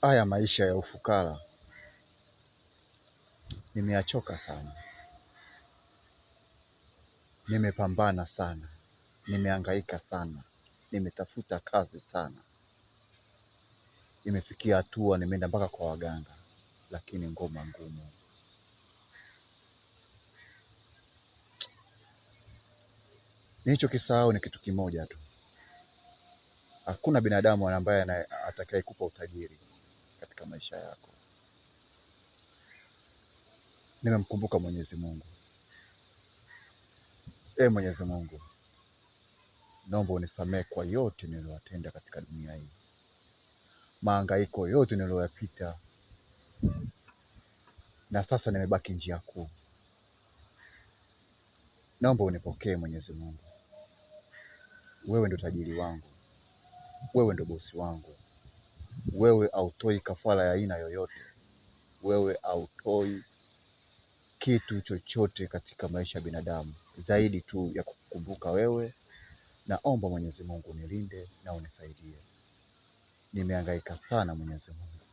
Haya maisha ya ufukara nimeyachoka sana, nimepambana sana, nimehangaika sana, nimetafuta kazi sana, nimefikia hatua nimeenda mpaka kwa waganga, lakini ngoma ngumu. Nilichokisahau ni kitu kimoja tu, hakuna binadamu ambaye atakayekupa utajiri katika maisha yako. Nimemkumbuka Mwenyezi Mungu. Mwenyezi Mungu, naomba unisamehe kwa yote niliyotenda katika dunia hii, mahangaiko yote niliyoyapita, na sasa nimebaki njia kuu. Naomba unipokee Mwenyezi Mungu. Wewe ndo tajiri wangu, wewe ndo bosi wangu, wewe hautoi kafara ya aina yoyote, wewe hautoi kitu chochote katika maisha ya binadamu zaidi tu ya kukumbuka wewe. Naomba Mwenyezi Mungu unilinde na unisaidie. Nimehangaika sana Mwenyezi Mungu.